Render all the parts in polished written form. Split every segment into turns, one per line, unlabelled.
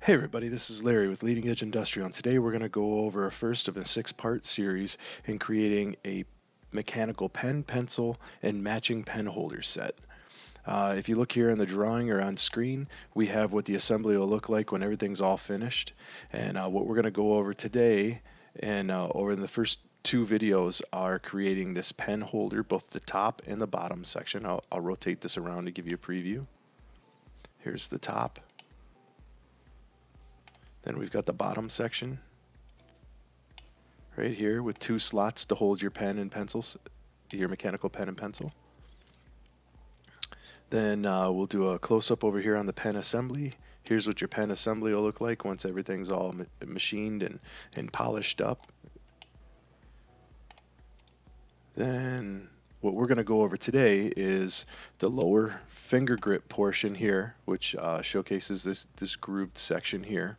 Hey everybody, this is Larry with Leading Edge Industrial, and today we're going to go over a first of a 6-part series in creating a mechanical pen, pencil, and matching pen holder set. If you look here in the drawing or on screen, we have what the assembly will look like when everything's all finished. And what we're going to go over today and over in the first two videos are creating this pen holder, both the top and the bottom section. I'll rotate this around to give you a preview. Here's the top. Then we've got the bottom section right here with 2 slots to hold your pen and pencils, your mechanical pen and pencil. Then we'll do a close-up over here on the pen assembly. Here's what your pen assembly will look like once everything's all machined and polished up. Then what we're going to go over today is the lower finger grip portion here, which showcases this grooved section here.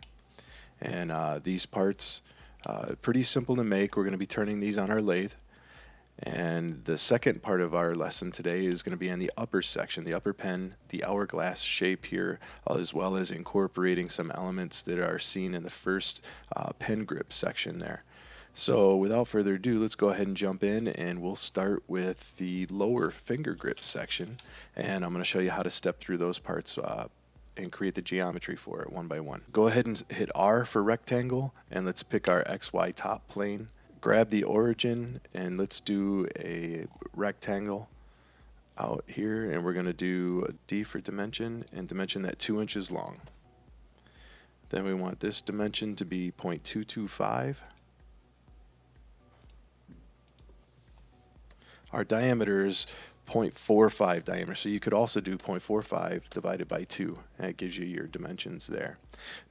And these parts, pretty simple to make. We're going to be turning these on our lathe. And the second part of our lesson today is going to be on the upper section, the upper pen, the hourglass shape here, as well as incorporating some elements that are seen in the first pen grip section there. So without further ado, let's go ahead and jump in, and we'll start with the lower finger grip section. And I'm going to show you how to step through those parts and create the geometry for it one by one. Go ahead and hit R for rectangle, and let's pick our XY top plane. Grab the origin, and let's do a rectangle out here, and we're going to do a D for dimension, and dimension that 2 inches long. Then we want this dimension to be 0.225. Our diameter is 0.45 diameter, so you could also do 0.45 divided by 2, and it gives you your dimensions there.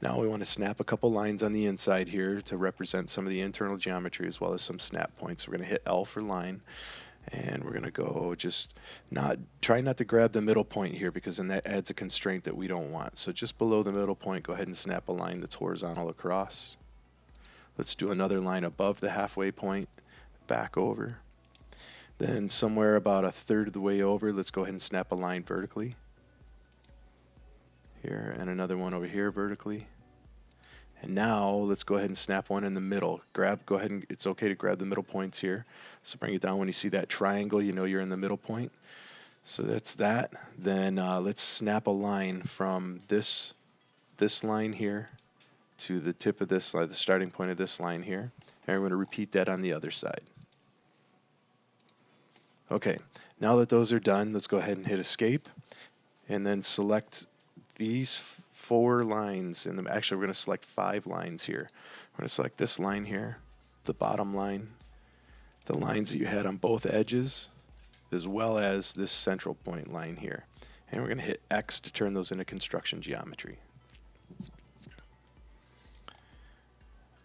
Now we want to snap a couple lines on the inside here to represent some of the internal geometry as well as some snap points. We're going to hit L for line, and we're going to go try not to grab the middle point here, because then that adds a constraint that we don't want. So just below the middle point, go ahead and snap a line that's horizontal across. Let's do another line above the halfway point, back over. Then somewhere about 1/3 of the way over, let's go ahead and snap a line vertically here, and another one over here vertically. And now let's go ahead and snap one in the middle. Go ahead and it's okay to grab the middle points here. So bring it down. When you see that triangle, you know you're in the middle point. So that's that. Then let's snap a line from this line here to the tip of this line, the starting point of this line here. And we're going to repeat that on the other side. Okay, now that those are done, let's go ahead and hit escape, and then select these 4 lines. And actually, we're going to select 5 lines here. We're going to select this line here, the bottom line, the lines that you had on both edges, as well as this central point line here. And we're going to hit X to turn those into construction geometry.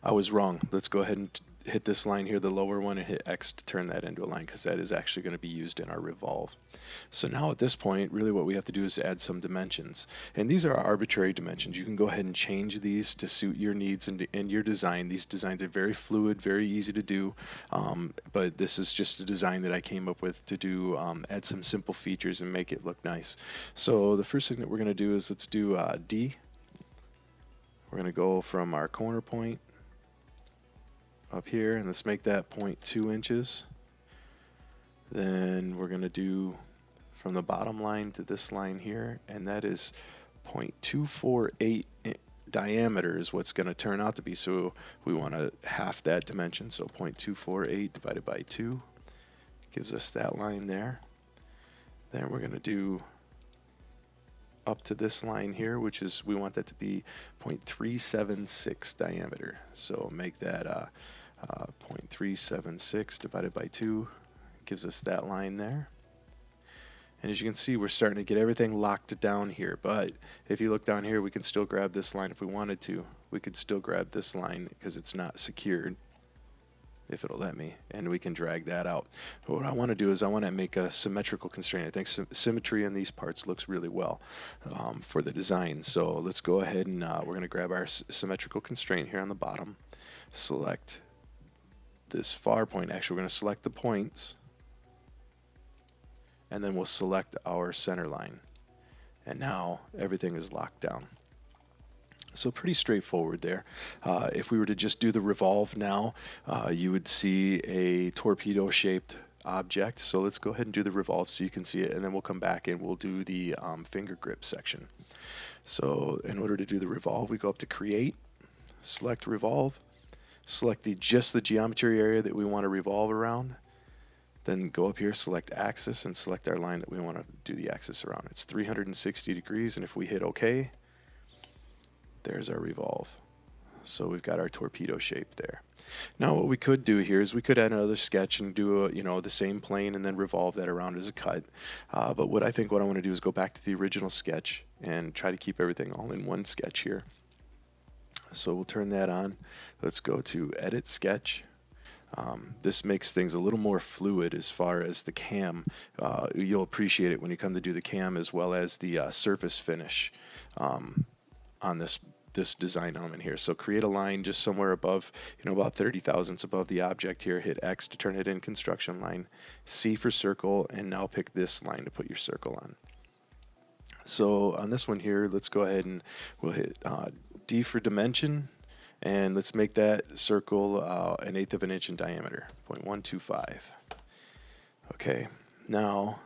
I was wrong. Let's go ahead and hit this line here, the lower one, and hit X to turn that into a line, because that is actually going to be used in our Revolve. So now at this point, really what we have to do is add some dimensions. And these are arbitrary dimensions. You can go ahead and change these to suit your needs and your design. These designs are very fluid, very easy to do, but this is just a design that I came up with to do, add some simple features and make it look nice. So the first thing that we're going to do is let's do D. We're going to go from our corner point up here, and let's make that 0.2 inches. Then we're going to do from the bottom line to this line here, and that is 0.248 diameter is what's going to turn out to be. So we want to half that dimension, so 0.248 divided by 2 gives us that line there. Then we're going to do up to this line here, which is, we want that to be 0.376 diameter. So make that 0.376 divided by 2 gives us that line there. And as you can see, we're starting to get everything locked down here. But if you look down here, we can still grab this line if we wanted to. We could still grab this line because it's not secured, if it'll let me, and we can drag that out. But what I want to do is I want to make a symmetrical constraint. I think symmetry in these parts looks really well for the design. So let's go ahead and we're going to grab our symmetrical constraint here on the bottom, select this far point. Actually, we're going to select the points, and then we'll select our center line. And now everything is locked down. So pretty straightforward there. If we were to just do the revolve now, you would see a torpedo-shaped object. So let's go ahead and do the revolve so you can see it, and then we'll come back and we'll do the finger grip section. So in order to do the revolve, we go up to Create, select Revolve, select just the geometry area that we want to revolve around, then go up here, select Axis, and select our line that we want to do the axis around. It's 360 degrees, and if we hit OK, there's our revolve. So we've got our torpedo shape there. Now what we could do here is we could add another sketch and do the same plane and then revolve that around as a cut. But what I want to do is go back to the original sketch and try to keep everything all in one sketch here. So we'll turn that on. Let's go to Edit Sketch. This makes things a little more fluid as far as the cam. You'll appreciate it when you come to do the cam as well as the surface finish on this design element here. So create a line just somewhere above, about 30 thousandths above the object here. Hit X to turn it in construction line, C for circle, and now pick this line to put your circle on. So on this one here, let's go ahead and we'll hit D for dimension, and let's make that circle 1/8 of an inch in diameter, 0.125. Okay, now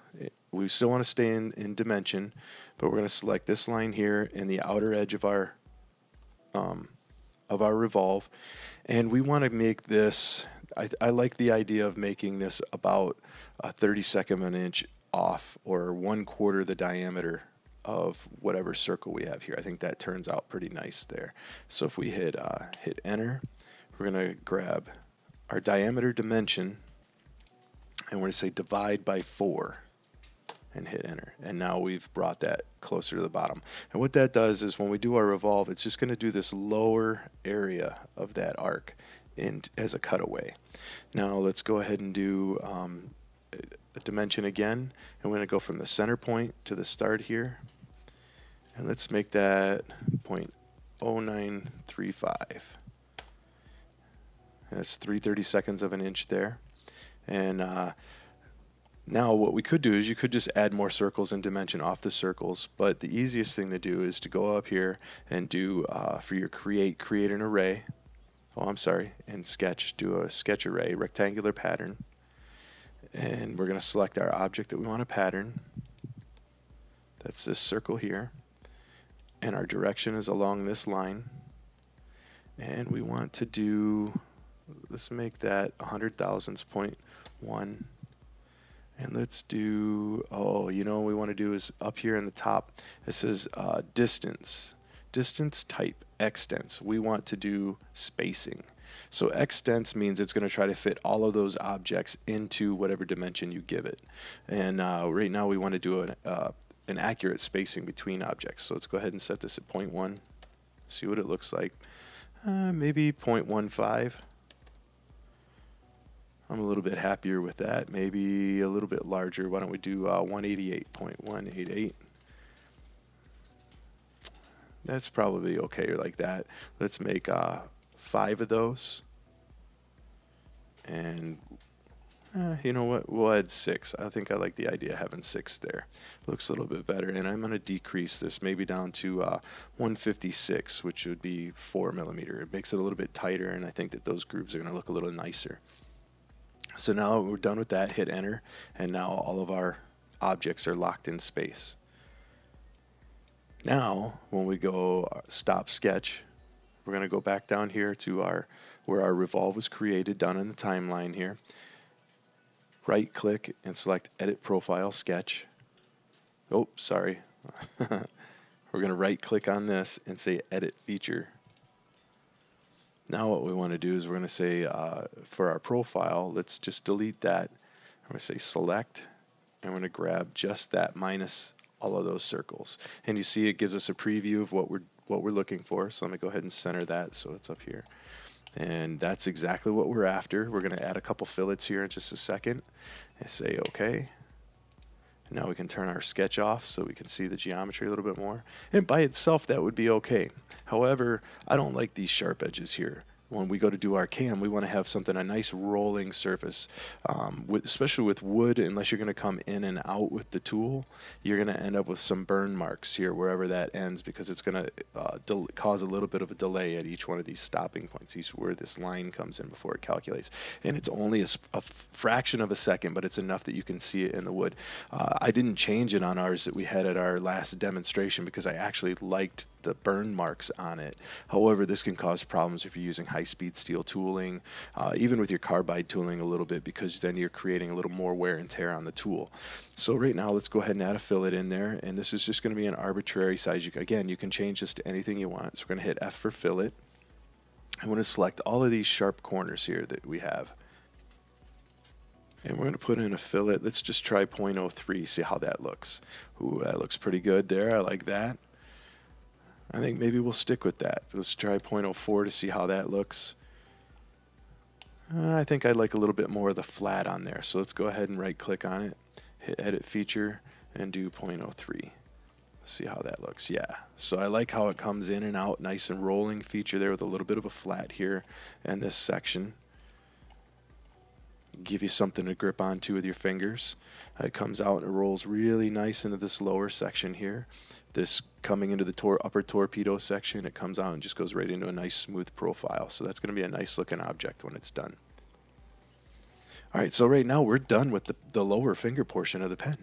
we still want to stay in dimension, but we're going to select this line here in the outer edge of our revolve, and we want to make this, I like the idea of making this about a 32nd of an inch off, or 1/4 the diameter of whatever circle we have here. I think that turns out pretty nice there. So if we hit enter, we're going to grab our diameter dimension, and we're going to say divide by 4 and hit enter. And now we've brought that closer to the bottom. And what that does is when we do our revolve, it's just going to do this lower area of that arc as a cutaway. Now let's go ahead and do a dimension again, and we're going to go from the center point to the start here, and let's make that 0.0935. That's 3/32 of an inch there. And now what we could do is you could just add more circles and dimension off the circles, but the easiest thing to do is to go up here and do for your create an array. Oh, I'm sorry, and sketch, do a sketch array, rectangular pattern. And we're going to select our object that we want to pattern. That's this circle here. And our direction is along this line. And we want to do, let's make that 100 thousandths, 0.1. And let's do, what we want to do is up here in the top, it says distance type, extents. We want to do spacing. So extents means it's going to try to fit all of those objects into whatever dimension you give it. And right now we want to do an accurate spacing between objects. So let's go ahead and set this at 0.1, see what it looks like. Maybe 0.15. I'm a little bit happier with that. Maybe a little bit larger. Why don't we do 188.188? That's probably okay like that. Let's make 5 of those. And you know what? We'll add 6. I think I like the idea of having 6 there. Looks a little bit better. And I'm going to decrease this maybe down to 156, which would be 4 millimeter. It makes it a little bit tighter, and I think that those grooves are going to look a little nicer. So now we're done with that, hit enter, and now all of our objects are locked in space. Now, when we go stop sketch, we're going to go back down here to where our revolve was created, down in the timeline here. Right click and select Edit Profile Sketch. Oh, sorry. We're going to right click on this and say Edit Feature. Now what we want to do is we're going to say for our profile, let's just delete that. I'm going to say select, and I'm going to grab just that minus all of those circles. And you see it gives us a preview of what we're looking for. So let me go ahead and center that so it's up here. And that's exactly what we're after. We're going to add a couple fillets here in just a second and say OK. Now we can turn our sketch off so we can see the geometry a little bit more. And by itself, that would be okay. However, I don't like these sharp edges here. when we go to do our cam, we want to have something, a nice rolling surface, especially with wood. Unless you're going to come in and out with the tool, you're going to end up with some burn marks here wherever that ends, because it's going to cause a little bit of a delay at each one of these stopping points, where this line comes in before it calculates. And it's only a fraction of a second, but it's enough that you can see it in the wood. I didn't change it on ours that we had at our last demonstration because I actually liked the burn marks on it. However, this can cause problems if you're using high-speed steel tooling, even with your carbide tooling a little bit, because then you're creating a little more wear and tear on the tool. So right now, let's go ahead and add a fillet in there, and this is just going to be an arbitrary size. Again, you can change this to anything you want. So we're going to hit F for fillet. I'm going to select all of these sharp corners here that we have. And we're going to put in a fillet. Let's just try 0.03, see how that looks. Ooh, that looks pretty good there. I like that. I think maybe we'll stick with that. Let's try 0.04 to see how that looks. I think I'd like a little bit more of the flat on there. So let's go ahead and right click on it, hit edit feature, and do 0.03. Let's see how that looks. Yeah, so I like how it comes in and out, nice and rolling feature there with a little bit of a flat here in this section. Give you something to grip onto with your fingers. It comes out and it rolls really nice into this lower section here. This coming into the upper torpedo section, it comes out and just goes right into a nice smooth profile. So that's going to be a nice looking object when it's done. All right, so right now we're done with the lower finger portion of the pen.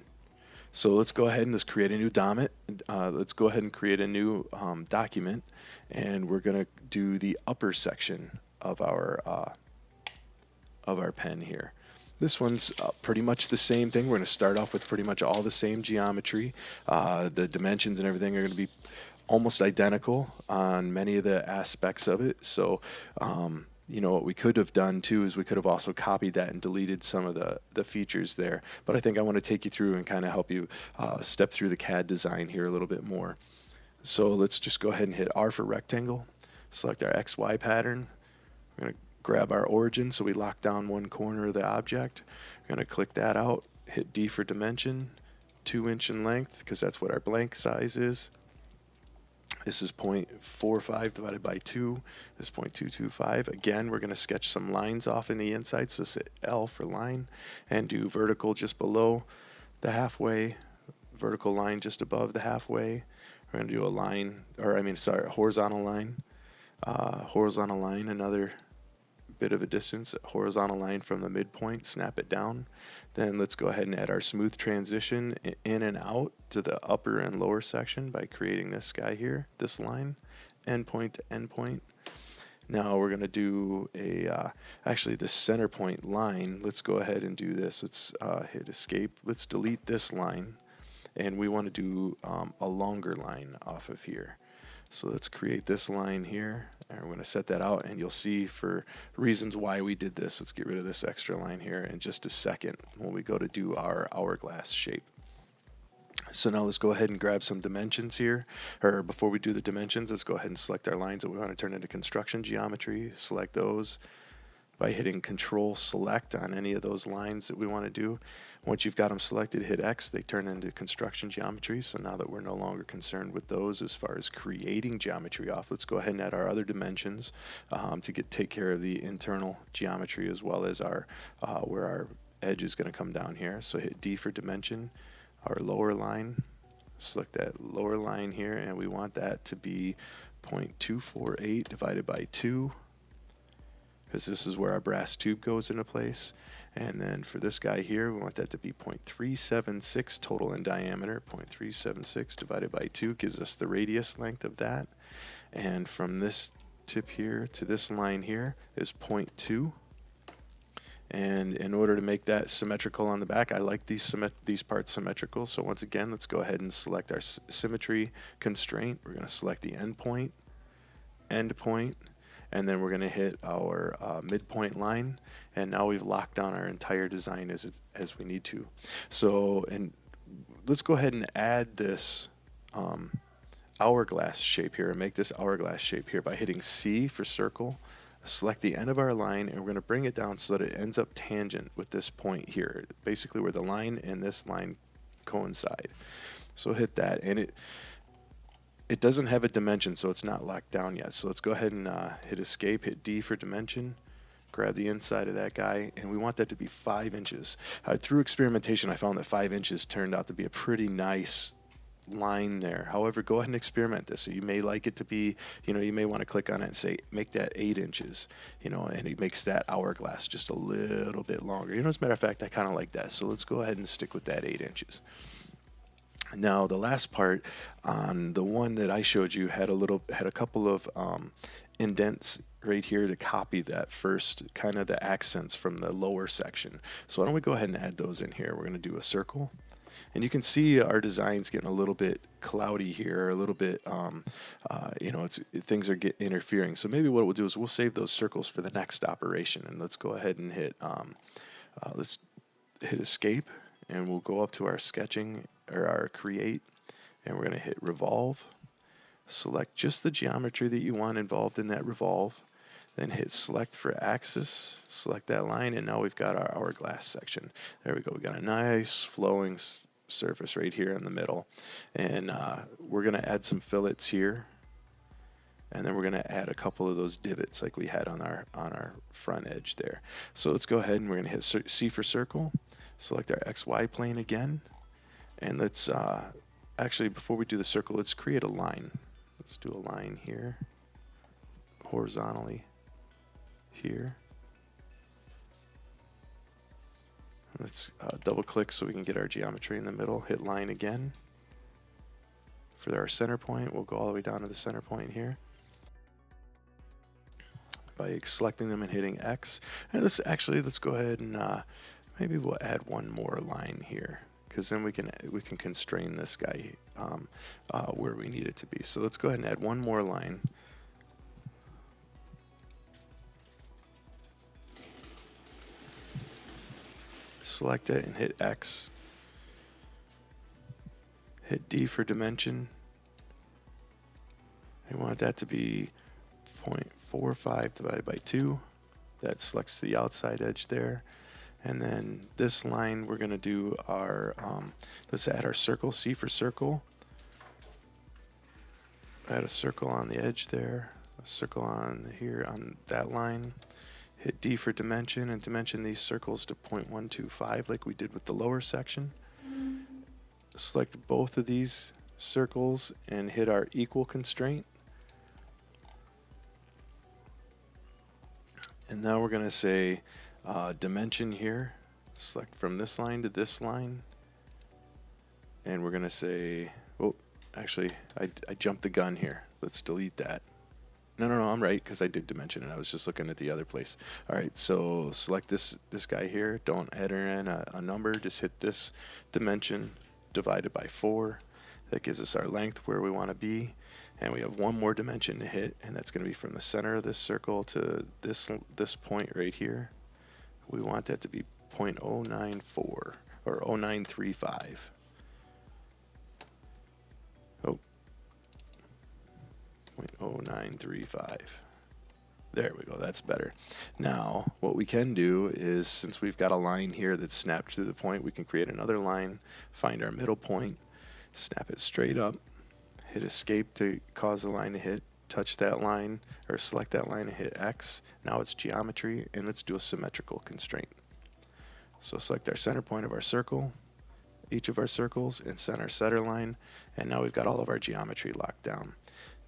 So let's go ahead and let's create a new document. Let's go ahead and create a new document, and we're going to do the upper section of our pen here. This one's pretty much the same thing. We're going to start off with pretty much all the same geometry. The dimensions and everything are going to be almost identical on many of the aspects of it. So, you know, what we could have done too is we could have also copied that and deleted some of the features there. But I think I want to take you through and kind of help you step through the CAD design here a little bit more. So let's just go ahead and hit R for rectangle, select our XY pattern. We're going to grab our origin, so we lock down one corner of the object. We're going to click that out, hit D for dimension, 2 inch in length, because that's what our blank size is. This is 0.45 divided by 2. This is 0.225. Again, we're going to sketch some lines off in the inside, so hit L for line, and do vertical just below the halfway, vertical line just above the halfway. We're going to do a line, or horizontal line. Horizontal line, another bit of a distance, horizontal line from the midpoint, snap it down. Then let's go ahead and add our smooth transition in and out to the upper and lower section by creating this guy here, this line, endpoint to endpoint. Now we're going to do actually the center point line. Let's go ahead and do this. Let's hit escape. Let's delete this line, and we want to do a longer line off of here. So let's create this line here, and we're going to set that out, and you'll see for reasons why we did this. Let's get rid of this extra line here in just a second when we go to do our hourglass shape. So now let's go ahead and grab some dimensions here, or before we do the dimensions, let's go ahead and select our lines that we want to turn into construction geometry. Select those by hitting Control Select on any of those lines that we want to do. Once you've got them selected, hit X, they turn into construction geometry. So now that we're no longer concerned with those as far as creating geometry off, let's go ahead and add our other dimensions to take care of the internal geometry, as well as our where our edge is going to come down here. So hit D for dimension, our lower line, select that lower line here, and we want that to be 0.248 divided by 2. Because this is where our brass tube goes into place. And then for this guy here, we want that to be 0.376 total in diameter. 0.376 divided by 2 gives us the radius length of that. And from this tip here to this line here is 0.2. And in order to make that symmetrical on the back, I like these parts symmetrical. So once again, let's go ahead and select our symmetry constraint. We're going to select the end point, and then we're going to hit our midpoint line, and now we've locked down our entire design as we need to. So, and let's go ahead and add this hourglass shape here, and make this hourglass shape here by hitting C for circle. Select the end of our line, and we're going to bring it down so that it ends up tangent with this point here, basically where the line and this line coincide. So hit that, and it doesn't have a dimension, so it's not locked down yet. So let's go ahead and hit escape, hit D for dimension, grab the inside of that guy, and we want that to be 5 inches. Through experimentation, I found that 5 inches turned out to be a pretty nice line there. However, go ahead and experiment this. So you may like it to be, you may want to click on it and say, make that 8 inches, and it makes that hourglass just a little bit longer. As a matter of fact, I kind of like that. So let's go ahead and stick with that 8 inches. Now, the last part on the one that I showed you had a couple of indents right here to copy that first, kind of the accents from the lower section. So why don't we go ahead and add those in here? We're going to do a circle. And you can see our design's getting a little bit cloudy here, a little bit, things are interfering. So maybe what we'll do is we'll save those circles for the next operation. And let's go ahead and let's hit escape, and we'll go up to our sketching or our create, and we're going to hit revolve. Select just the geometry that you want involved in that revolve. Then hit select for axis, select that line, and now we've got our hourglass section. There we go. We got a nice flowing surface right here in the middle. And we're going to add some fillets here. And then we're going to add a couple of those divots like we had on our front edge there. So let's go ahead and we're going to hit C for circle, select our XY plane again. And let's actually, before we do the circle, let's create a line. Let's do a line here, horizontally here. Let's double click so we can get our geometry in the middle. Hit line again. For our center point, we'll go all the way down to the center point here by selecting them and hitting X. And let's go ahead and maybe we'll add one more line here, because then we can constrain this guy where we need it to be. So let's go ahead and add one more line. Select it and hit X. Hit D for dimension. I want that to be 0.45 divided by 2. That selects the outside edge there. And then this line, we're going to do our, let's add our circle, C for circle. Add a circle on the edge there, a circle on here on that line. Hit D for dimension and dimension these circles to 0.125 like we did with the lower section. Select both of these circles and hit our equal constraint. And now we're going to say dimension here. Select from this line to this line. And we're going to say, oh, actually, I jumped the gun here. Let's delete that. No, I'm right, because I did dimension and I was just looking at the other place. All right, so select this guy here. Don't enter in a number. Just hit this dimension divided by 4. That gives us our length where we want to be. And we have one more dimension to hit, and that's going to be from the center of this circle to this point right here. We want that to be 0.094 or 0.0935. Oh, 0.0935. There we go, that's better. Now, what we can do is, since we've got a line here that's snapped to the point, we can create another line, find our middle point, snap it straight up, hit escape to cause the line to hit, touch that line, or select that line and hit X. Now it's geometry, and let's do a symmetrical constraint. So select our center point of our circle, each of our circles, and set our center line, and now we've got all of our geometry locked down.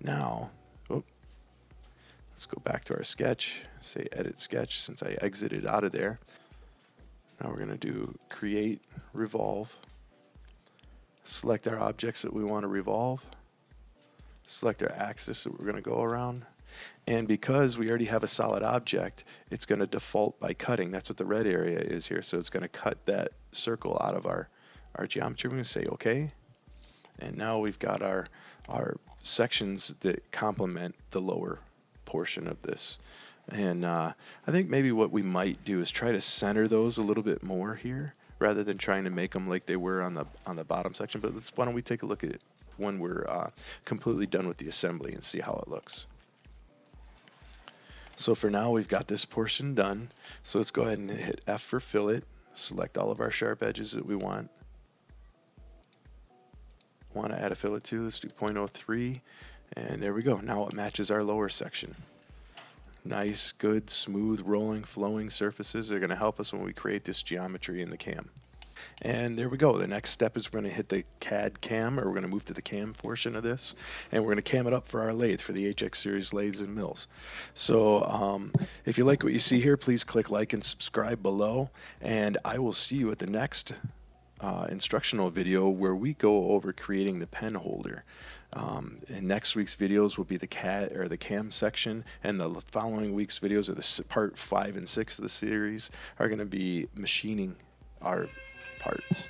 Now, let's go back to our sketch, say edit sketch since I exited out of there. Now we're going to do create, revolve, select our objects that we want to revolve, select our axis that we're going to go around, and because we already have a solid object, it's going to default by cutting. That's what the red area is here, so it's going to cut that circle out of our geometry. We're going to say OK, and now we've got our sections that complement the lower portion of this. And I think maybe what we might do is try to center those a little bit more here rather than trying to make them like they were on the bottom section. But why don't we take a look at it when we're completely done with the assembly and see how it looks. So for now, we've got this portion done. So let's go ahead and hit F for fillet, select all of our sharp edges that we want, Want to add a fillet too? Let's do 0.03. And there we go. Now it matches our lower section. Nice, good, smooth, rolling, flowing surfaces are going to help us when we create this geometry in the cam. And there we go. The next step is we're going to hit the CAD cam, or we're going to move to the cam portion of this, and we're going to cam it up for our lathe, for the HX series lathes and mills. So if you like what you see here, please click like and subscribe below, and I will see you at the next instructional video where we go over creating the pen holder. In next week's videos will be the CAD or the cam section, and the following week's videos, or the part 5 and 6 of the series, are going to be machining our parts.